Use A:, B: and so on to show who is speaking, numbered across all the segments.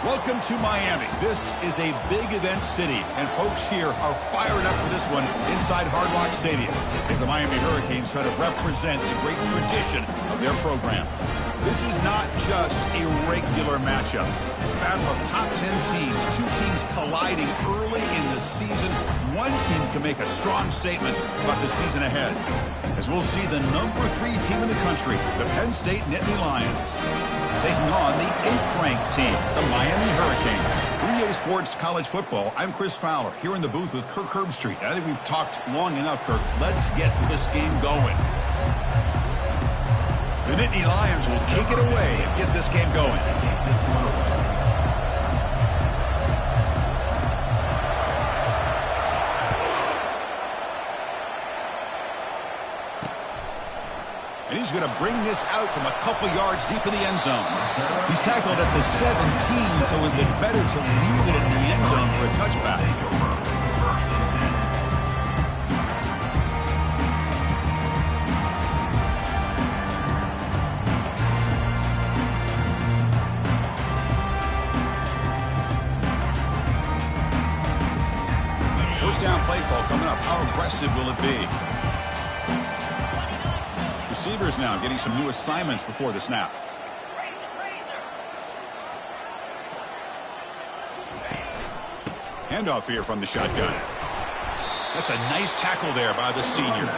A: Welcome to Miami. This is a big event city, and folks here are fired up for this one inside Hard Rock Stadium as the Miami Hurricanes try to represent the great tradition of their program. This is not just a regular matchup. Battle of top 10 teams, two teams colliding early in the season. One team can make a strong statement about the season ahead, as we'll see the #3 team in the country, the Penn State Nittany Lions, taking on the 8th-ranked team, the Miami Hurricanes. 3A Sports College Football, I'm Chris Fowler, here in the booth with Kirk Herbstreit. I think we've talked long enough, Kirk. Let's get this game going. The Nittany Lions will kick it away and get this game going. And he's going to bring this out from a couple yards deep in the end zone. He's tackled at the 17, so it would have been better to leave it in the end zone for a touchback. First down play call coming up. How aggressive will it be? Receivers now getting some new assignments before the snap. Handoff here from the shotgun. That's a nice tackle there by the senior.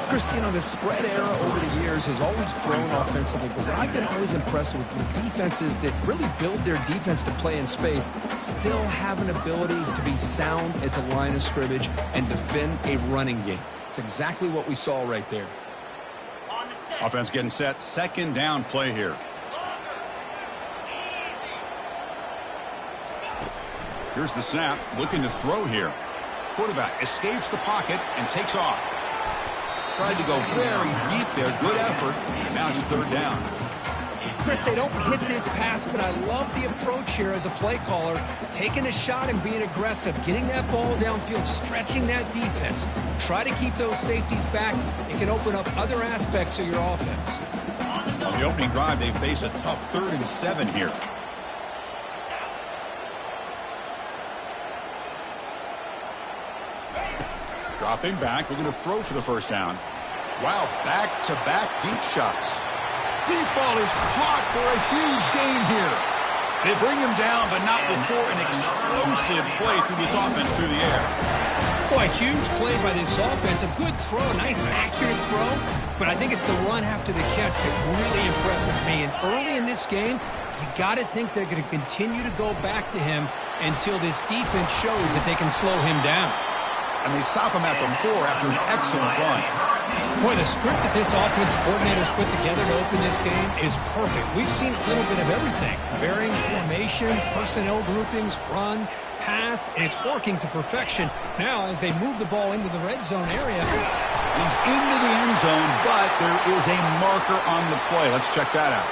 B: Chris, you know, the spread era over the years has always grown offensively, but what I've been always impressed with defenses that really build their defense to play in space still have an ability to be sound at the line of scrimmage and defend a running game. It's exactly what we saw right there.
A: Offense getting set. Second down play here. Here's the snap. Looking to throw here. Quarterback escapes the pocket and takes off. Tried to go very deep there. Good effort. Now it's third down.
B: Chris, they don't hit this pass, but I love the approach here as a play caller. Taking a shot and being aggressive. Getting that ball downfield. Stretching that defense. Try to keep those safeties back. It can open up other aspects of your offense.
A: On the opening drive, they face a tough 3rd and 7 here. Dropping back, looking to throw for the first down. Wow, back-to-back deep shots. Deep ball is caught for a huge gain here. They bring him down, but not before an explosive play through this offense through the air.
B: Boy, huge play by this offense. A good throw, a nice accurate throw. But I think it's the run after the catch that really impresses me. And early in this game, you got to think they're going to continue to go back to him until this defense shows that they can slow him down.
A: And they stop him at the 4 after an excellent run.
B: Boy, the script that this offense coordinator's put together to open this game is perfect. We've seen a little bit of everything. Varying formations, personnel groupings, run, pass, and it's working to perfection. Now, as they move the ball into the red zone area.
A: He's into the end zone, but there is a marker on the play. Let's check that out.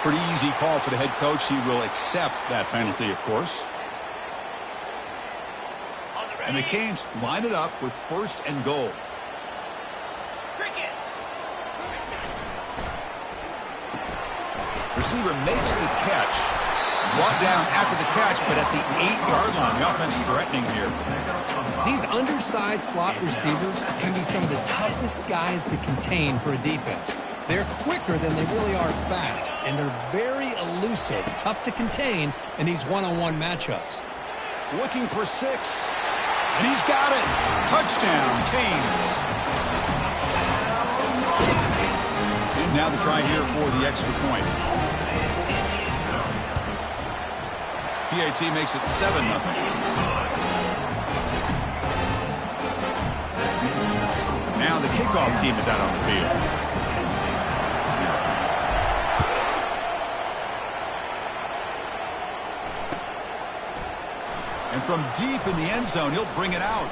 A: Pretty easy call for the head coach. He will accept that penalty, of course. And the Canes line it up with 1st and goal. Receiver makes the catch. Brought down after the catch, but at the 8-yard line. The offense threatening here.
B: These undersized slot receivers can be some of the toughest guys to contain for a defense. They're quicker than they really are fast, and they're very elusive, tough to contain in these one-on-one matchups.
A: Looking for 6. And he's got it. Touchdown, Canes. And now the try here for the extra point. PAT makes it 7-0. Now the kickoff team is out on the field. And from deep in the end zone, he'll bring it out.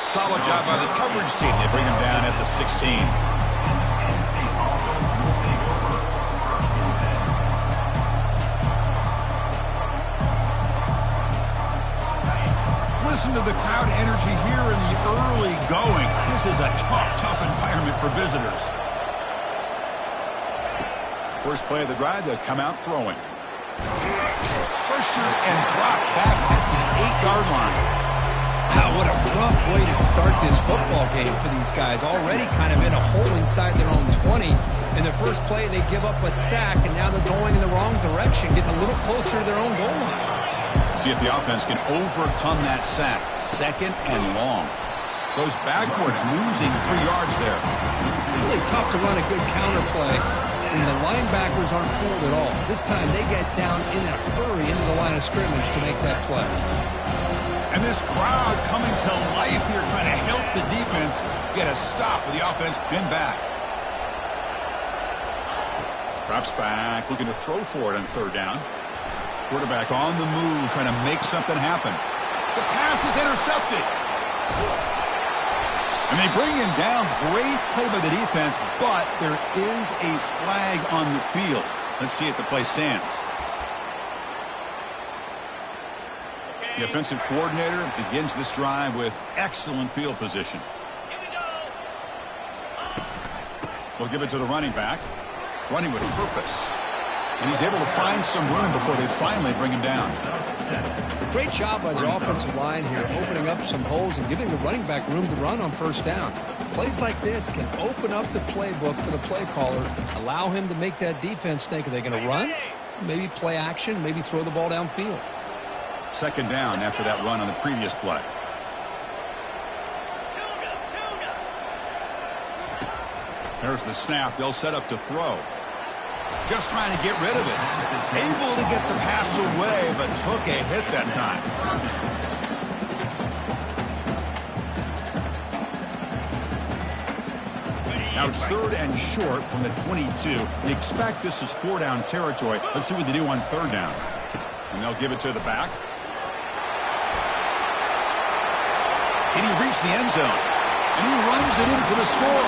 A: Solid job by the coverage team. They bring him down at the 16. Listen to the crowd energy here in the early going. This is a tough environment for visitors. First play of the drive, they'll come out throwing. pressured and dropped back at the 8-yard line.
B: Wow, what a rough way to start this football game for these guys. Already kind of in a hole inside their own 20. In the first play, they give up a sack, and now they're going in the wrong direction, getting a little closer to their own goal line.
A: See if the offense can overcome that sack. Second and long. Goes backwards, losing 3 yards there.
B: Really tough to run a good counter play when the linebackers aren't fooled at all. This time they get down in a hurry into the line of scrimmage to make that play.
A: And this crowd coming to life here, trying to help the defense get a stop with the offense pinned back. Drops back, looking to throw for it on third down. Quarterback on the move, trying to make something happen. The pass is intercepted. And they bring him down. Great play by the defense, but there is a flag on the field. Let's see if the play stands. The offensive coordinator begins this drive with excellent field position. They'll give it to the running back. Running with purpose. And he's able to find some room before they finally bring him down.
B: Great job by the offensive line here, opening up some holes and giving the running back room to run on first down. Plays like this can open up the playbook for the play caller, allow him to make that defense think, are they going to run? Maybe play action, maybe throw the ball downfield.
A: Second down after that run on the previous play. There's the snap. They'll set up to throw. Just trying to get rid of it. Able to get the pass away, but took a hit that time. Now it's third and short from the 22. You expect this is 4-down territory. Let's see what they do on third down. And they'll give it to the back. Can he reach the end zone? And he runs it in for the score.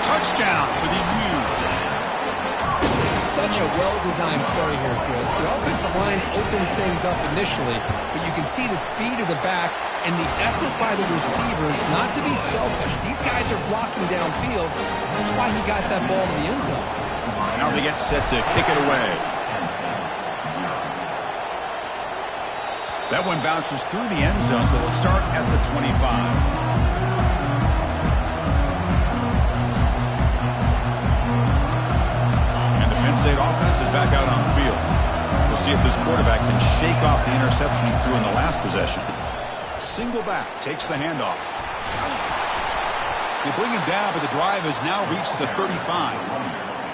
A: Touchdown for the U.
B: This is such a well-designed play here, Chris. The offensive line opens things up initially, but you can see the speed of the back and the effort by the receivers not to be selfish. These guys are blocking downfield. That's why he got that ball to the end zone.
A: Now they get set to kick it away. That one bounces through the end zone, so they'll start at the 25. State offense is back out on the field. We'll see if this quarterback can shake off the interception he threw in the last possession. Single back takes the handoff. They bring him down, but the drive has now reached the 35.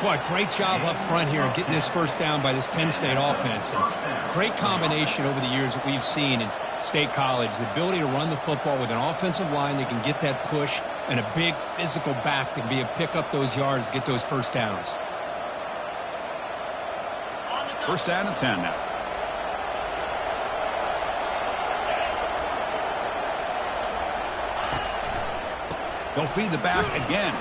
B: Boy, great job up front here getting this first down by this Penn State offense. And great combination over the years that we've seen in State College. The ability to run the football with an offensive line that can get that push and a big physical back that can be able to pick up those yards to get those first downs.
A: First down and 10 now. They'll feed the back again.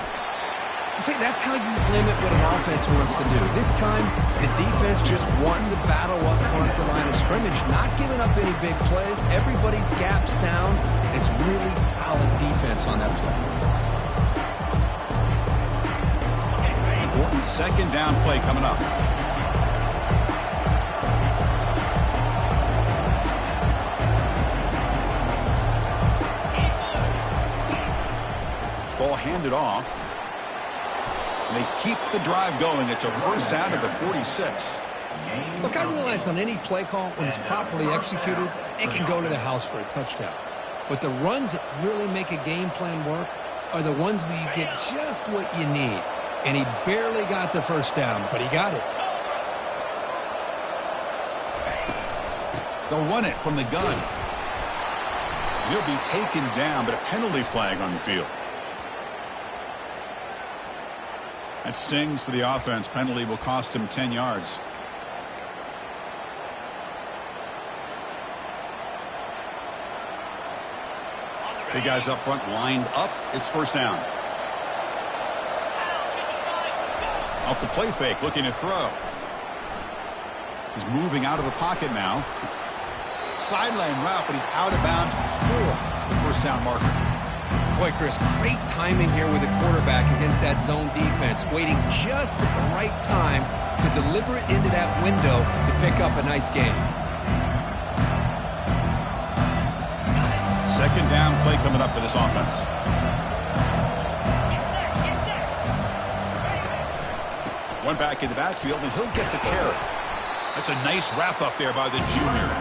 B: See, that's how you limit what an offense wants to do. This time, the defense just won the battle up front at the line of scrimmage, not giving up any big plays. Everybody's gap sound. It's really solid defense on that play.
A: Important second down play coming up. Ball handed off. They keep the drive going. It's a first down at the 46.
B: Look, I realize on any play call, when it's properly executed, it can go to the house for a touchdown. But the runs that really make a game plan work are the ones where you get just what you need. And he barely got the first down, but he got it.
A: They'll run it from the gun. He'll be taken down, but a penalty flag on the field. That stings for the offense. Penalty will cost him 10 yards. Big guys up front lined up. It's first down. Off the play fake, looking to throw. He's moving out of the pocket now. Sideline route, but he's out of bounds before the first down marker.
B: Boy, Chris, great timing here with the quarterback against that zone defense, waiting just at the right time to deliver it into that window to pick up a nice gain.
A: Second down play coming up for this offense. One back in the backfield, and he'll get the carry. That's a nice wrap up there by the junior.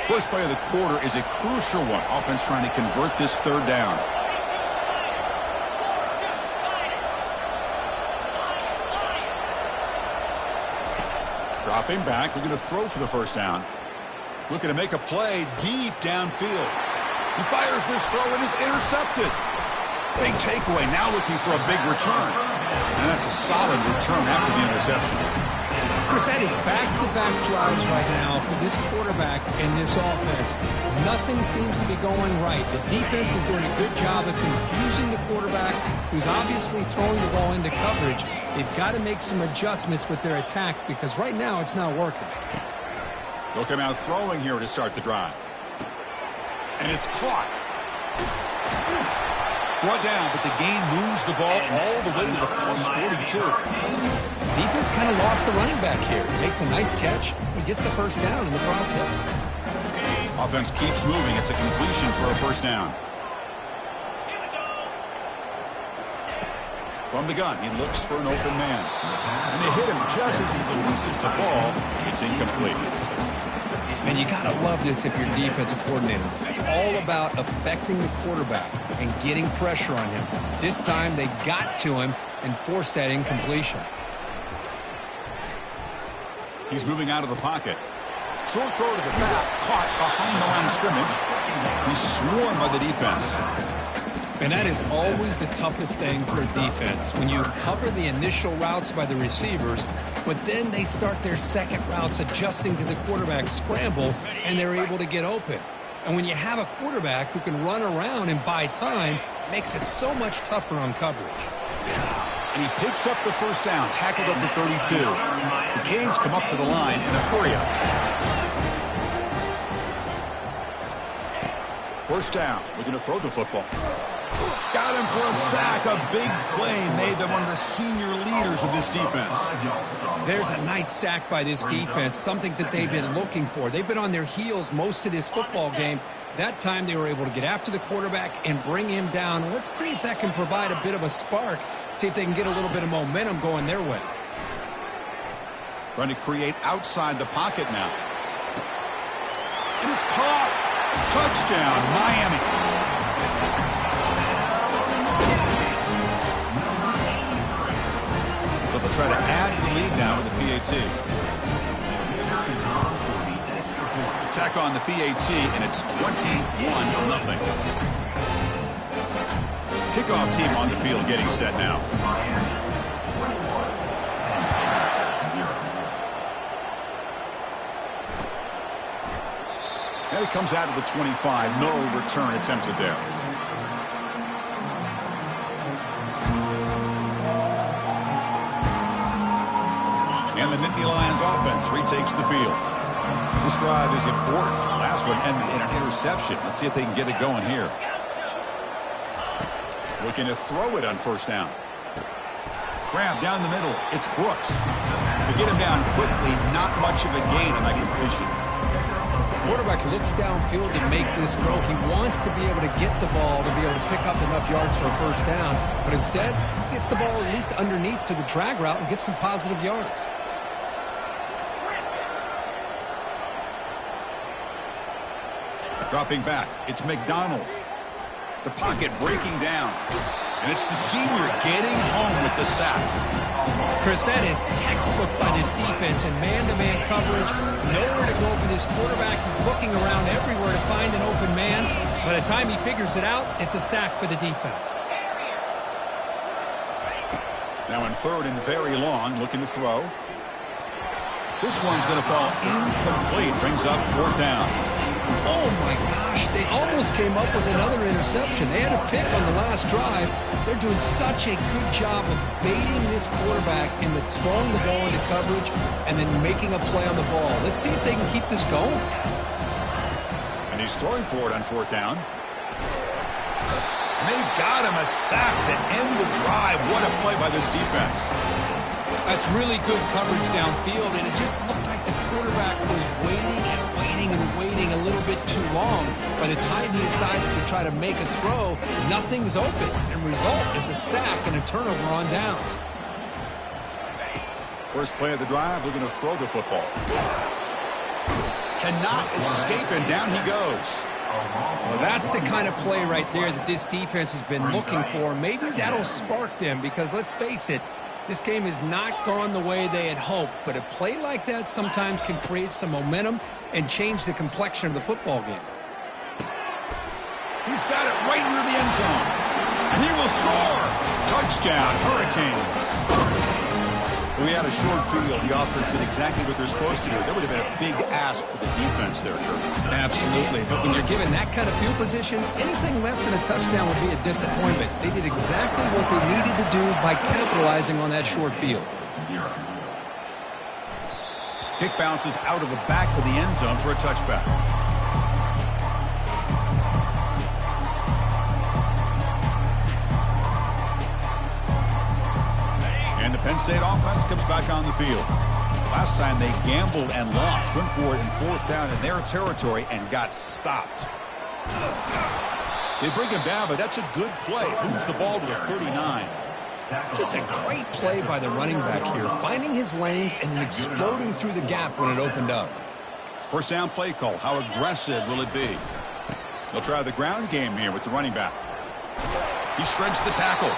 A: First play of the quarter is a crucial one. Offense trying to convert this third down. Dropping back, looking to throw for the first down. Looking to make a play deep downfield. He fires this throw and is intercepted. Big takeaway, now looking for a big return. And that's a solid return after the interception.
B: Chris, that is back-to-back drives right now for this quarterback and this offense. Nothing seems to be going right. The defense is doing a good job of confusing the quarterback, who's obviously throwing the ball into coverage. They've got to make some adjustments with their attack because right now it's not working.
A: They'll come out throwing here to start the drive. And it's caught. Brought down, but the gain moves the ball all the way to the +42.
B: Defense kind of lost the running back here. Makes a nice catch. He gets the first down in the process.
A: Offense keeps moving. It's a completion for a first down. From the gun, he looks for an open man. And they hit him just as he releases the ball. It's incomplete.
B: And you got to love this if you're a defensive coordinator. It's all about affecting the quarterback and getting pressure on him. This time they got to him and forced that incompletion.
A: He's moving out of the pocket. Short throw to the back, caught behind the line of scrimmage. He's swarmed by the defense.
B: And that is always the toughest thing for a defense, when you cover the initial routes by the receivers, but then they start their second routes adjusting to the quarterback's scramble, and they're able to get open. And when you have a quarterback who can run around and buy time, it makes it so much tougher on coverage.
A: And he picks up the first down, tackled at the 32. The Canes come up to the line in a hurry-up. First down, looking to throw the football. Got him for a sack. A big play made them one of the senior leaders of this defense.
B: There's a nice sack by this defense, something that they've been looking for. They've been on their heels most of this football game. That time they were able to get after the quarterback and bring him down. Let's see if that can provide a bit of a spark, see if they can get a little bit of momentum going their way.
A: Trying to create outside the pocket now. And it's caught. Touchdown, Miami. But they'll try to add to the lead now with the PAT. Attack on the PAT, and it's 21-0. Kickoff team on the field getting set now. And it comes out of the 25. No return attempted there. And the Nittany Lions offense retakes the field. This drive is important. Last one ended in an interception. Let's see if they can get it going here. Looking to throw it on first down. Grab down the middle. It's Brooks. To get him down quickly, not much of a gain on that completion.
B: Quarterback looks downfield to make this throw. He wants to be able to get the ball to be able to pick up enough yards for a first down, but instead he gets the ball at least underneath to the drag route and gets some positive yards.
A: Dropping back, it's McDonald. The pocket breaking down, and it's the senior getting home with the sack.
B: Chris, that is textbook by this defense in man-to-man coverage. Nowhere to go for this quarterback. He's looking around everywhere to find an open man. By the time he figures it out, it's a sack for the defense.
A: Now in third and very long, looking to throw. This one's going to fall incomplete. Brings up fourth down.
B: Oh, my gosh. They almost came up with another interception. They had a pick on the last drive. They're doing such a good job of baiting this quarterback into throwing the ball into coverage and then making a play on the ball. Let's see if they can keep this going.
A: And he's throwing for it on fourth down. And they've got him a sack to end the drive. What a play by this defense.
B: That's really good coverage downfield, and it just looked like the quarterback was waiting and waiting and waiting a little bit too long. By the time he decides to try to make a throw, nothing's open. And result is a sack and a turnover on downs.
A: First play of the drive, they're going to throw the football. Cannot escape, and down he goes.
B: Well, that's the kind of play right there that this defense has been looking for. Maybe that'll spark them because, let's face it, this game has not gone the way they had hoped, but a play like that sometimes can create some momentum and change the complexion of the football game.
A: He's got it right near the end zone. And he will score. Touchdown, Hurricanes. We had a short field. The offense did exactly what they're supposed to do. That would have been a big ask for the defense there, Kirk.
B: Absolutely. But when you're given that kind of field position, anything less than a touchdown would be a disappointment. They did exactly what they needed to do by capitalizing on that short field.
A: Kick bounces out of the back of the end zone for a touchback. And the Penn State offense comes back on the field. Last time they gambled and lost, went for it in fourth down in their territory and got stopped. They bring him down, but that's a good play. Moves the ball to the 39.
B: Just a great play by the running back here, finding his lanes and then exploding through the gap when it opened up.
A: First down play call. How aggressive will it be? They'll try the ground game here with the running back. He shreds the tackle.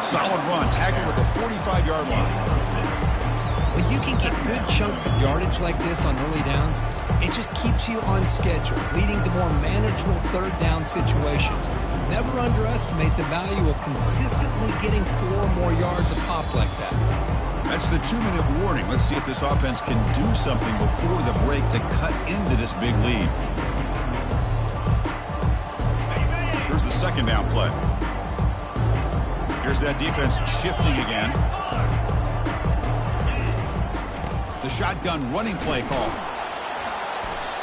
A: Solid run, tackled at the 45-yard line.
B: When you can get good chunks of yardage like this on early downs, it just keeps you on schedule, leading to more manageable third down situations. Never underestimate the value of consistently getting 4 or more yards a pop like that.
A: That's the 2-minute warning. Let's see if this offense can do something before the break to cut into this big lead. Here's the second down play. Here's that defense shifting again. The shotgun running play call.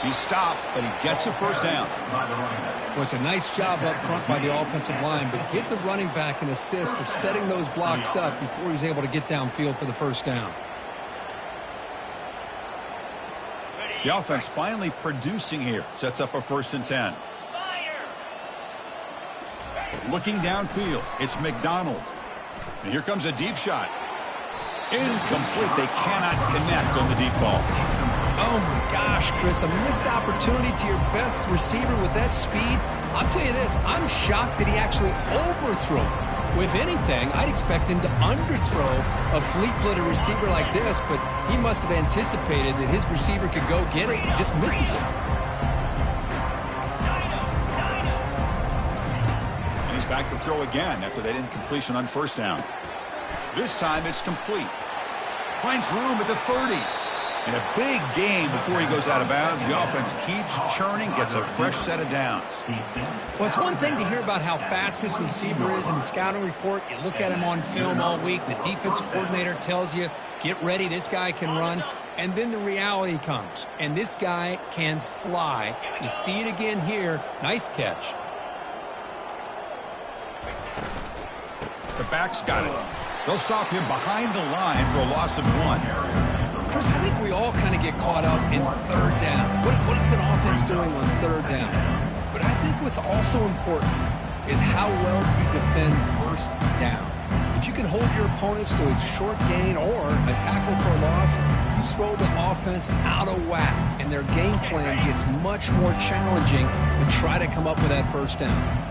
A: He stopped, but he gets a first down.
B: Well, it's a nice job up front by the offensive line, but give the running back an assist for setting those blocks up before he's able to get downfield for the first down.
A: The offense finally producing here. Sets up a 1st and 10. Looking downfield, it's McDonald. And here comes a deep shot. Incomplete. They cannot connect on the deep ball.
B: Oh, my gosh, Chris, a missed opportunity to your best receiver with that speed. I'll tell you this, I'm shocked that he actually overthrew. If anything, I'd expect him to underthrow a fleet-footed receiver like this, but he must have anticipated that his receiver could go get it and just misses it.
A: Back to throw again after that incompletion on first down. This time it's complete. Finds room at the 30. And a big gain before he goes out of bounds. The offense keeps churning, gets a fresh set of downs.
B: Well, it's one thing to hear about how fast this receiver is in the scouting report. You look at him on film all week. The defensive coordinator tells you, get ready, this guy can run. And then the reality comes. And this guy can fly. You see it again here. Nice catch.
A: The back's got it. They'll stop him behind the line for a loss of 1.
B: Chris, I think we all kind of get caught up in third down. What is an offense doing on third down? But I think what's also important is how well you defend first down. If you can hold your opponents to a short gain or a tackle for a loss, you throw the offense out of whack, and their game plan gets much more challenging to try to come up with that first down.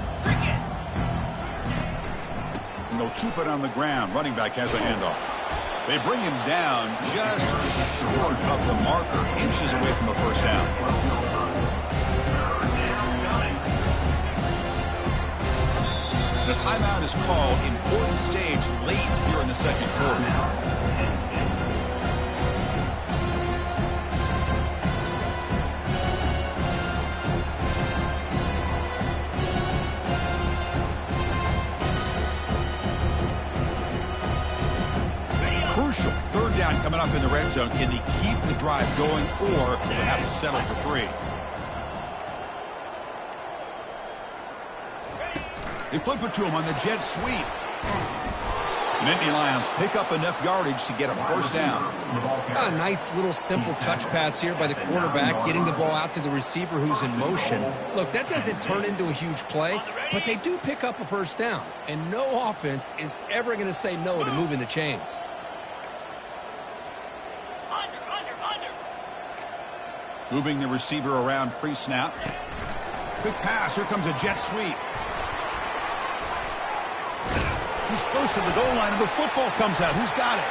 A: They'll keep it on the ground. Running back has a handoff. They bring him down just short of the marker, inches away from a first down. The timeout is called. Important stage late here in the second quarter. coming up in the red zone. Can they keep the drive going, or will they have to settle for 3? They flip it to him on the jet sweep. Nittany Lions pick up enough yardage to get a first down.
B: A nice little simple touch pass here by the quarterback, getting the ball out to the receiver who's in motion. Look, that doesn't turn into a huge play, but they do pick up a first down. And no offense is ever going to say no to moving the chains.
A: Moving the receiver around pre-snap. Quick pass. Here comes a jet sweep. He's close to the goal line, and the football comes out. Who's got it?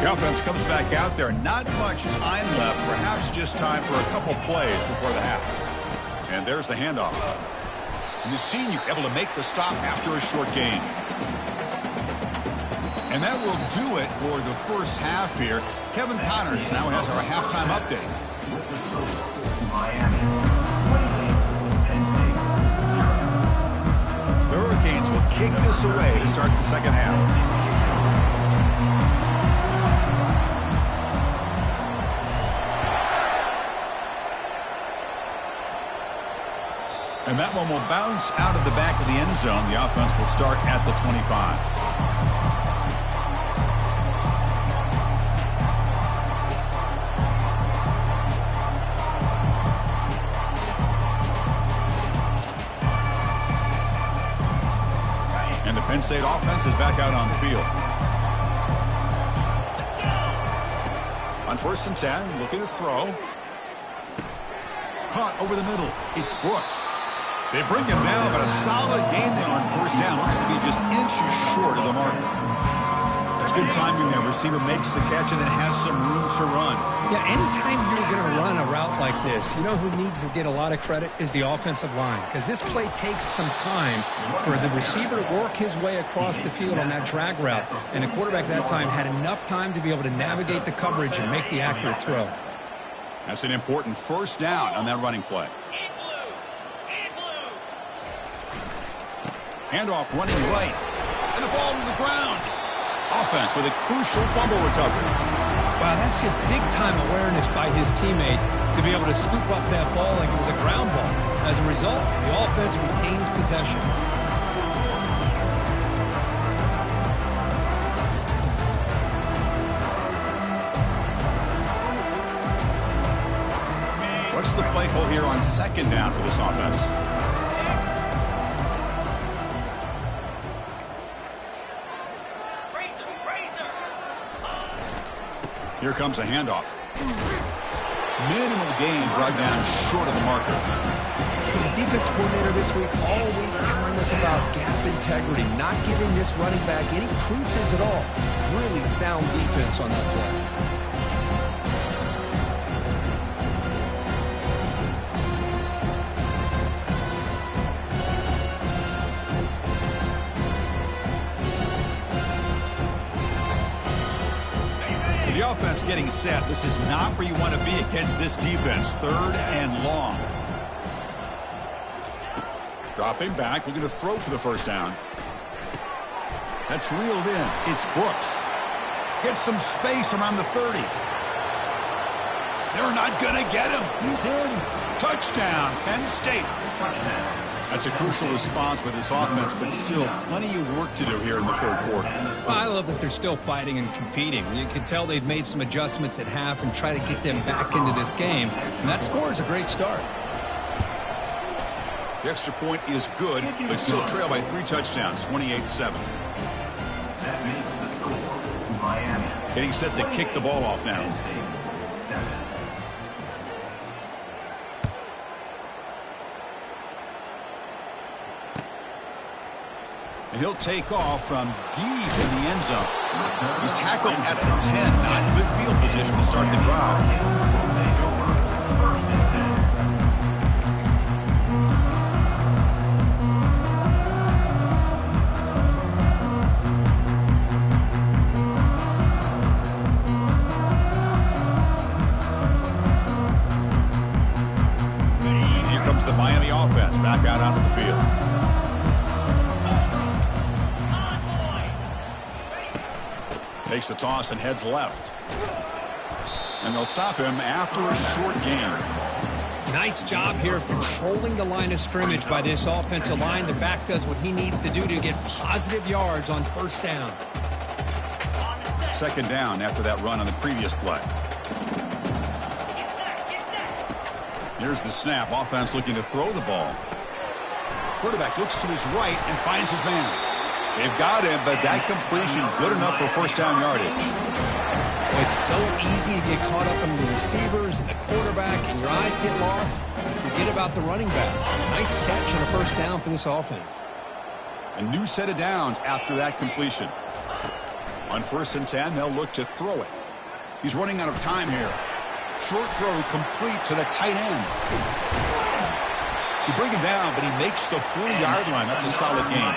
A: The offense comes back out there. Not much time left. Perhaps just time for a couple plays before the half. And there's the handoff. And the senior able to make the stop after a short gain. And that will do it for the first half here. Kevin Connors now has our halftime update. The Hurricanes will kick this away to start the second half. And that one will bounce out of the back of the end zone. The offense will start at the 25. And the Penn State offense is back out on the field. On 1st and 10, looking to throw. Caught over the middle. It's Brooks. They bring him down, but a solid gain there on 1st down. Looks to be just inches short of the marker. That's good timing there. Receiver makes the catch and then has some room to run.
B: Yeah, anytime you're going to run a route like this, you know who needs to get a lot of credit is the offensive line. Because this play takes some time for the receiver to work his way across the field on that drag route. And the quarterback that time had enough time to be able to navigate the coverage and make the accurate throw.
A: That's an important 1st down on that running play. Handoff running right. And the ball to the ground. Offense with a crucial fumble recovery.
B: Wow, that's just big-time awareness by his teammate to be able to scoop up that ball like it was a ground ball. As a result, the offense retains possession.
A: What's the play call here on 2nd down for this offense? Here comes a handoff. Minimal gain brought down short of the marker.
B: The defense coordinator this week all week telling us about gap integrity, not giving this running back any creases at all. Really sound defense on that play.
A: The offense getting set. This is not where you want to be against this defense. 3rd and long. Dropping back, looking to throw for the 1st down. That's reeled in. It's Brooks. Gets some space around the 30. They're not going to get him. He's in. Touchdown, Penn State. That's a crucial response with this offense, but still plenty of work to do here in the 3rd quarter.
B: Well, I love that they're still fighting and competing. You can tell they've made some adjustments at half and try to get them back into this game. And that score is a great start.
A: The extra point is good, but still trail by 3 touchdowns, 28-7.
C: That makes the score Miami.
A: Getting set to kick the ball off now. And he'll take off from deep in the end zone. He's tackled at the 10. Not good field position to start the drive. comes the Miami offense back out onto the field. Takes the toss and heads left. And they'll stop him after a short gain.
D: Nice job here of controlling the line of scrimmage by this offensive line. The back does what he needs to do to get positive yards on first down.
A: Second down after that run on the previous play. Here's the snap. Offense looking to throw the ball. Quarterback looks to his right and finds his man. They've got him, but that completion good enough for first down yardage.
D: It's so easy to get caught up in the receivers and the quarterback, and your eyes get lost. You forget about the running back. Nice catch and a first down for this offense.
A: A new set of downs after that completion. On 1st and 10, they'll look to throw it. He's running out of time here. Short throw complete to the tight end. You bring him down, but he makes the 40-yard line. That's a solid gain.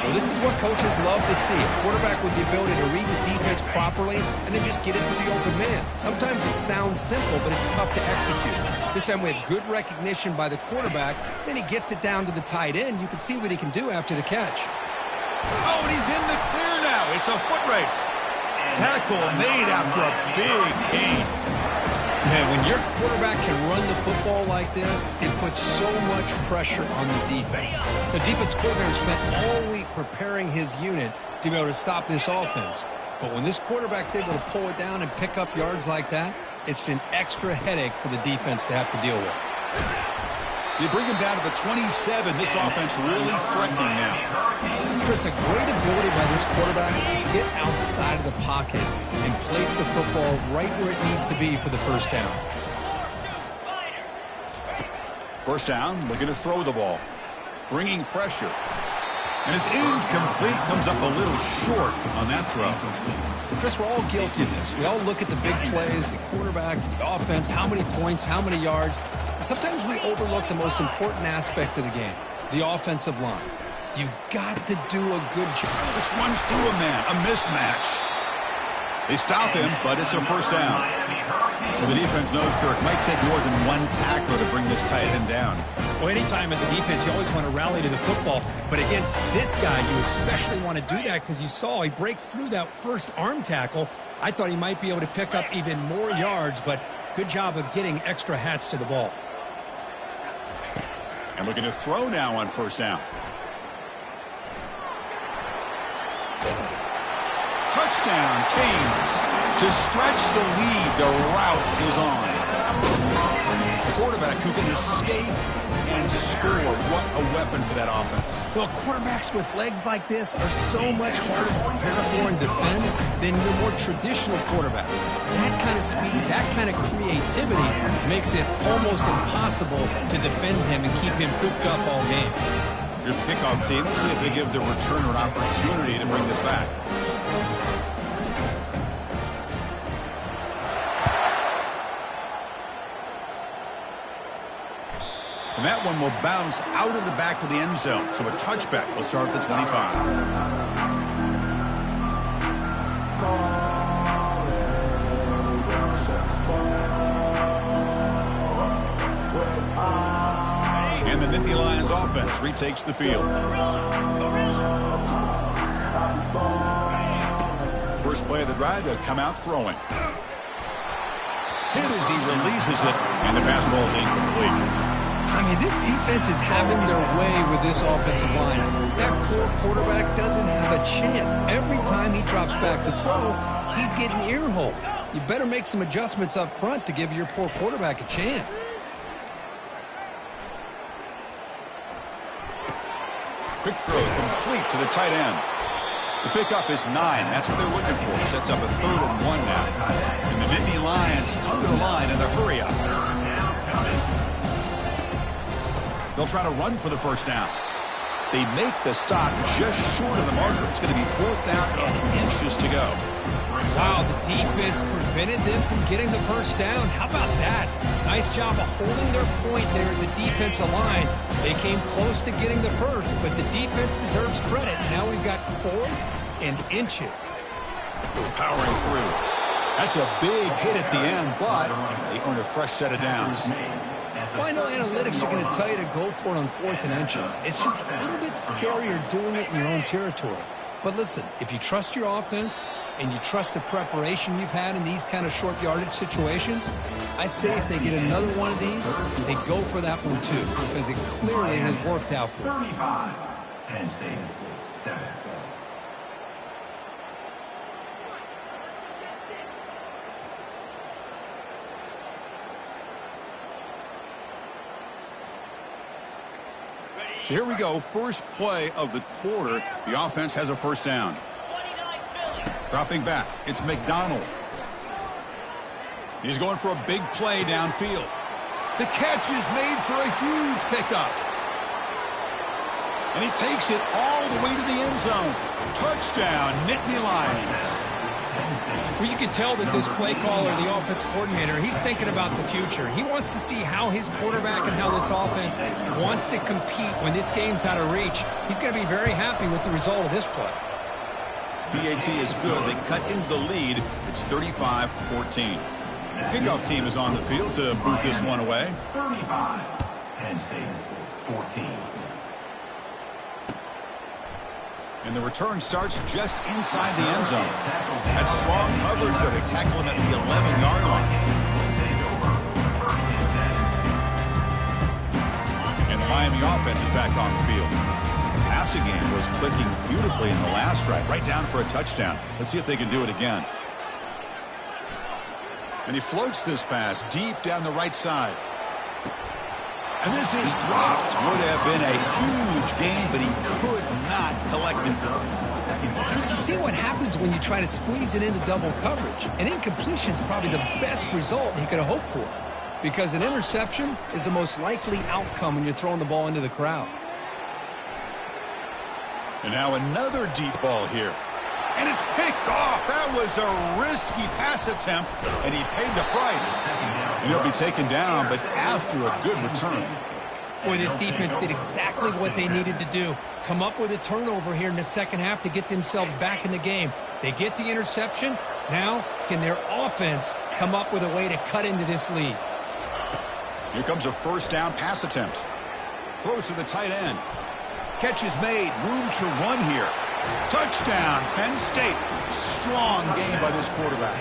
D: Well, this is what coaches love to see. A quarterback with the ability to read the defense properly and then just get it to the open man. Sometimes it sounds simple, but it's tough to execute. This time we have good recognition by the quarterback. Then he gets it down to the tight end. You can see what he can do after the catch.
A: Oh, and he's in the clear now. It's a foot race. Tackle made after a big gain.
D: Man, when your quarterback can run the football like this, it puts so much pressure on the defense. The defense coordinator spent all week preparing his unit to be able to stop this offense. But when this quarterback's able to pull it down and pick up yards like that, it's an extra headache for the defense to have to deal with.
A: You bring him down to the 27. This offense really threatening now.
D: Chris, a great ability by this quarterback to get outside of the pocket and place the football right where it needs to be for the first down.
A: First down, looking to throw the ball. Bringing pressure. And it's incomplete. Comes up a little short on that throw.
D: Chris, we're all guilty of this. We all look at the big plays, the quarterbacks, the offense, how many points, how many yards. And sometimes we overlook the most important aspect of the game, the offensive line. You've got to do a good job.
A: Just runs through a man, a mismatch. They stop him, but it's a first down. Well, the defense knows, Kirk, might take more than one tackler to bring this tight end down.
D: Well, anytime as a defense, you always want to rally to the football. But against this guy, you especially want to do that because you saw he breaks through that first arm tackle. I thought he might be able to pick up even more yards, but good job of getting extra hats to the ball.
A: And looking to throw now on first down. Touchdown, Canes. To stretch the lead, the route is on. A quarterback who can escape and score. What a weapon for that offense.
D: Well, quarterbacks with legs like this are so much harder to prepare for and defend than your more traditional quarterbacks. That kind of speed, that kind of creativity makes it almost impossible to defend him and keep him cooped up all game.
A: Here's the kickoff team. Let's see if they give the returner an opportunity to bring this back. And that one will bounce out of the back of the end zone. So a touchback will start at the 25. And the Nittany Lions offense retakes the field. First play of the drive, they'll come out throwing. Hit as he releases it, and the pass ball is incomplete.
D: I mean, this defense is having their way with this offensive line. That poor quarterback doesn't have a chance. Every time he drops back to throw, he's getting ear-hole. You better make some adjustments up front to give your poor quarterback a chance.
A: Quick throw complete to the tight end. The pickup is 9. That's what they're looking for. Sets up a 3rd and 1 now. And the Nittany Lions come to the line in the hurry-up. They'll try to run for the first down. They make the stop just short of the marker. It's going to be 4th down and inches to go.
D: Wow, the defense prevented them from getting the first down. How about that? Nice job of holding their point there at the defensive line. They came close to getting the first, but the defense deserves credit. Now we've got 4th and inches.
A: Powering through. That's a big hit at the end, but they earn a fresh set of downs.
B: Well, I know analytics are going to tell you to go for it on 4th and inches. It's just a little bit scarier doing it in your own territory. But listen, if you trust your offense and you trust the preparation you've had in these kind of short yardage situations, I say if they get another one of these, they go for that one too, because it clearly has worked out for them.
C: 35. Penn State, 7.
A: So here we go, first play of the quarter. The offense has a first down. Dropping back, it's McDonald. He's going for a big play downfield. The catch is made for a huge pickup. And he takes it all the way to the end zone. Touchdown, Nittany Lions.
D: Well, you can tell that this play caller, the offense coordinator, he's thinking about the future. He wants to see how his quarterback and how this offense wants to compete when this game's out of reach. He's going to be very happy with the result of this play.
A: PAT is good. They cut into the lead. It's 35-14. Kickoff team is on the field to boot this one away.
C: 35. Penn State, 14.
A: And the return starts just inside the end zone. That's strong coverage there. They tackle him at the 11-yard line. And the Miami offense is back on the field. The passing game was clicking beautifully in the last drive, right down for a touchdown. Let's see if they can do it again. And he floats this pass deep down the right side. And this is dropped. Would have been a huge gain, but he could not collect it.
B: Chris, you see what happens when you try to squeeze it into double coverage. An incompletion is probably the best result you could have hoped for, because an interception is the most likely outcome when you're throwing the ball into the crowd.
A: And now another deep ball here. And it's picked off. That was a risky pass attempt, and he paid the price. And he'll be taken down, but after a good return.
D: Boy, this defense did exactly what they needed to do. Come up with a turnover here in the second half to get themselves back in the game. They get the interception. Now, can their offense come up with a way to cut into this lead?
A: Here comes a first down pass attempt. Throws to the tight end. Catch is made. Room to run here. Touchdown, Penn State. Strong game by this quarterback.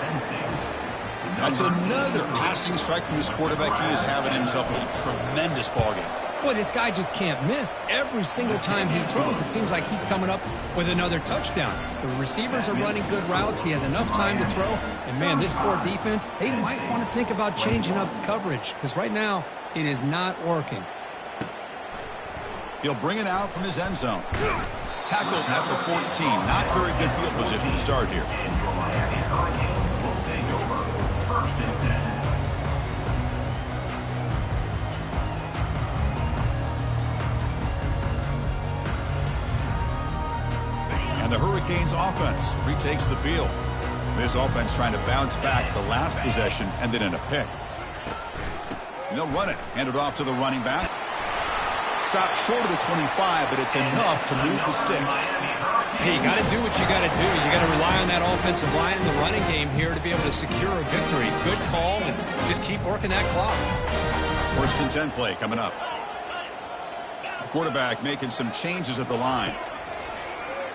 A: That's another passing strike from this quarterback. He is having himself a tremendous ballgame.
B: Boy, this guy just can't miss. Every single time he throws, it seems like he's coming up with another touchdown. The receivers are running good routes. He has enough time to throw. And, man, this poor defense, they might want to think about changing up coverage, because right now it is not working.
A: He'll bring it out from his end zone. Tackled at the 14. Not very good field position to start here. And the Hurricanes offense retakes the field. This offense trying to bounce back. The last possession ended in a pick. And they'll run it. Hand it off to the running back. Stopped short of the 25, but it's enough to move the sticks.
D: Hey, you got to do what you got to do. You got to rely on that offensive line in the running game here to be able to secure a victory. Good call, and just keep working that clock.
A: First and 10 play coming up. Quarterback making some changes at the line.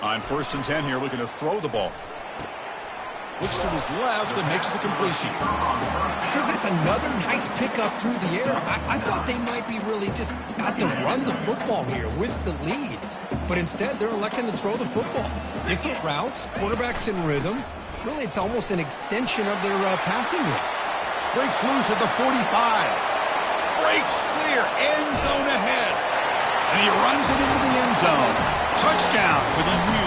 A: On first and 10 here, looking to throw the ball. Looks to his left and makes the completion.
B: Because that's another nice pickup through the air. I thought they might be really just got to run the football here with the lead. But instead, they're electing to throw the football. Different routes, quarterbacks in rhythm. Really, it's almost an extension of their passing game.
A: Breaks loose at the 45. Breaks clear. End zone ahead. And he runs it into the end zone. Touchdown for the U.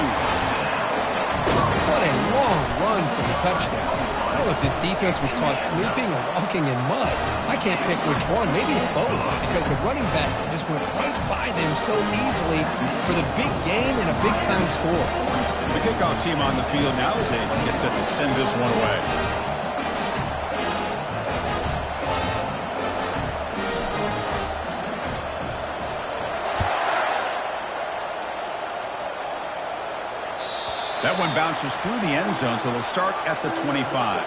B: What a long run for the touchdown. I don't know if this defense was caught sleeping or walking in mud. I can't pick which one. Maybe it's both, because the running back just went right by them so easily for the big game and a big-time score.
A: The kickoff team on the field now as they get set to send this one away. That one bounces through the end zone, so they'll start at the 25.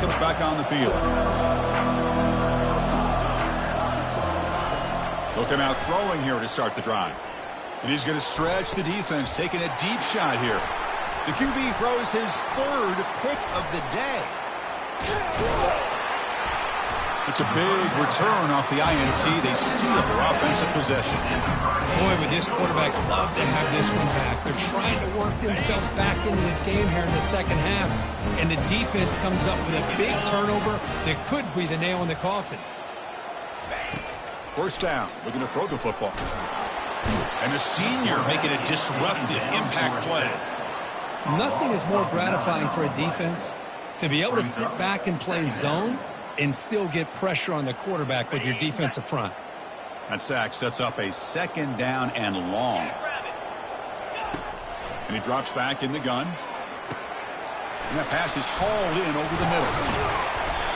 A: comes back on the field. He'll come out throwing here to start the drive. And he's going to stretch the defense, taking a deep shot here. The QB throws his third pick of the day. It's a big return off the INT. They steal their offensive possession.
D: Boy, would this quarterback love to have this one back. They're trying to work themselves back into this game here in the second half, and the defense comes up with a big turnover that could be the nail in the coffin.
A: First down, looking to throw the football. And the senior making a disruptive impact play.
D: Nothing is more gratifying for a defense to be able to sit back and play zone and still get pressure on the quarterback with your defensive front.
A: That sack sets up a second down and long. And he drops back in the gun. And that pass is hauled in over the middle.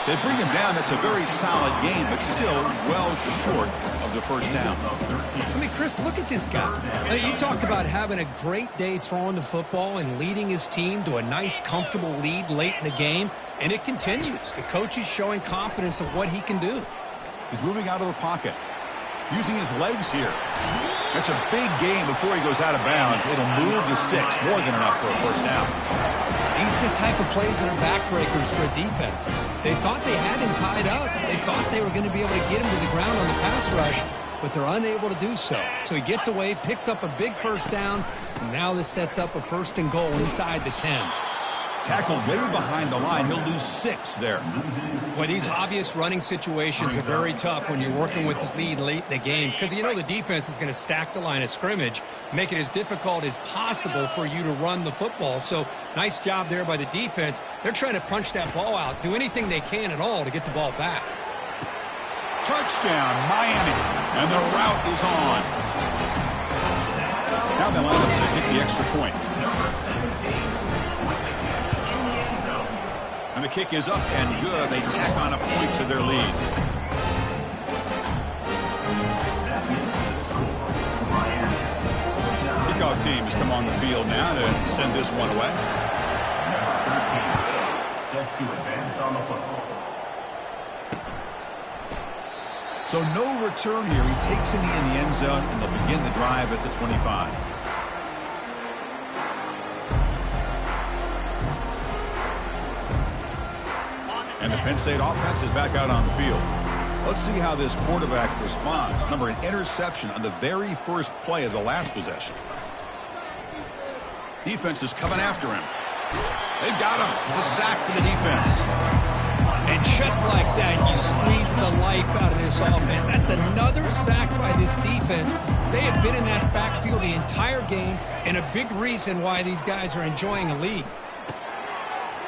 A: They bring him down. That's a very solid game, but still well short of the first down.
D: I mean, Chris, look at this guy. You talk about having a great day throwing the football and leading his team to a nice, comfortable lead late in the game, and it continues. The coach is showing confidence of what he can do.
A: He's moving out of the pocket, using his legs here. That's a big game before he goes out of bounds. It'll move the sticks, more than enough for a first down.
D: These are the type of plays that are backbreakers for a defense. They thought they had him tied up. They thought they were going to be able to get him to the ground on the pass rush, but they're unable to do so. So he gets away, picks up a big first down, and now this sets up a first and goal inside the 10.
A: Tackled way behind the line. He'll lose 6 there.
D: Well, these obvious running situations are very tough when you're working with the lead late in the game because you know the defense is going to stack the line of scrimmage, make it as difficult as possible for you to run the football. So nice job there by the defense. They're trying to punch that ball out, do anything they can at all to get the ball back.
A: Touchdown, Miami. And the route is on. Now they line up to kick the extra point. And the kick is up and good. They tack on a point to their lead. Kickoff team has come on the field now to send this one away.
C: Set to advance on the football.
A: So no return here. He takes it in the end zone, and they'll begin the drive at the 25. And the Penn State offense is back out on the field. Let's see how this quarterback responds. Remember, an interception on the very first play of the last possession. Defense is coming after him. They've got him. It's a sack for the defense.
D: And just like that, you squeeze the life out of this offense. That's another sack by this defense. They have been in that backfield the entire game, and a big reason why these guys are enjoying a lead.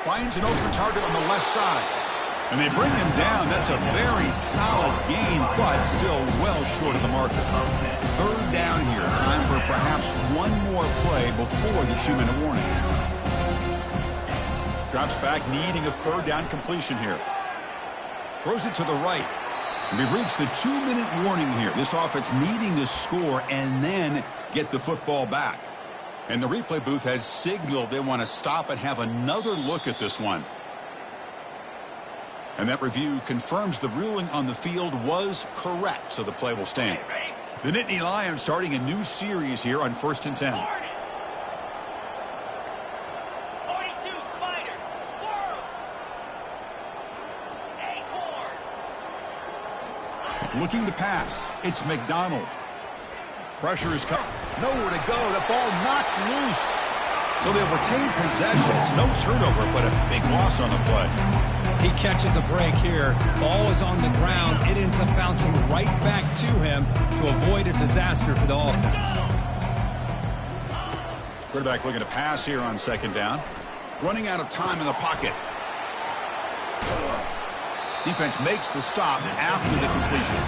A: Finds an open target on the left side. And they bring him down. That's a very solid gain, but still well short of the marker. Third down here. Time for perhaps one more play before the 2-minute warning. Drops back, needing a third down completion here. Throws it to the right. And we've reached the 2-minute warning here. This offense needing to score and then get the football back. And the replay booth has signaled they want to stop and have another look at this one. And that review confirms the ruling on the field was correct, so the play will stand. The Nittany Lions starting a new series here on 1st and 10.
E: 42 Spider, Squirrel, Acorn.
A: Looking to pass. It's McDonald. Pressure is coming. Nowhere to go. The ball knocked loose. So they'll retain possession. It's no turnover, but a big loss on the play.
D: He catches a break here. Ball is on the ground. It ends up bouncing right back to him to avoid a disaster for the offense.
A: Quarterback looking to pass here on 2nd down. Running out of time in the pocket. Defense makes the stop after the completion.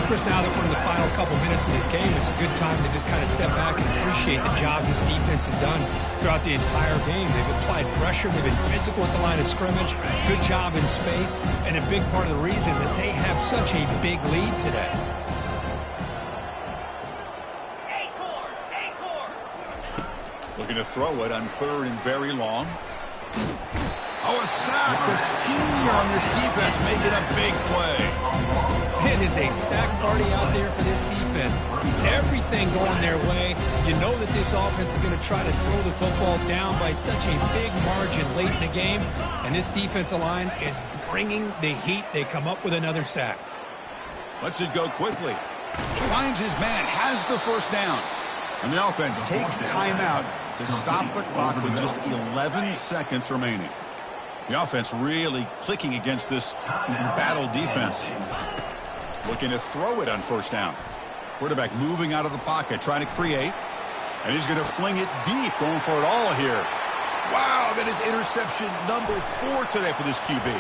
D: Chris, now that we're in the final couple minutes of this game, it's a good time to just kind of step back and appreciate the job this defense has done throughout the entire game. They've applied pressure. They've been physical at the line of scrimmage. Good job in space. And a big part of the reason that they have such a big lead today.
A: Looking to throw it on 3rd and very long. Oh, a sack. The senior on this defense making a big play.
D: It is a sack party out there for this defense. Everything going their way. You know that this offense is going to try to throw the football down by such a big margin late in the game. And this defensive line is bringing the heat. They come up with another sack.
A: Lets it go quickly. Finds his man, has the first down. And the offense takes timeout to stop the clock with just 11 seconds remaining. The offense really clicking against this battle defense. Looking to throw it on first down. Quarterback moving out of the pocket, trying to create. And he's going to fling it deep, going for it all here. Wow, that is interception number 4 today for this QB.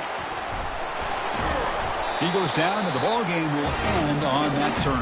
A: He goes down, and the ball game will end on that turnover.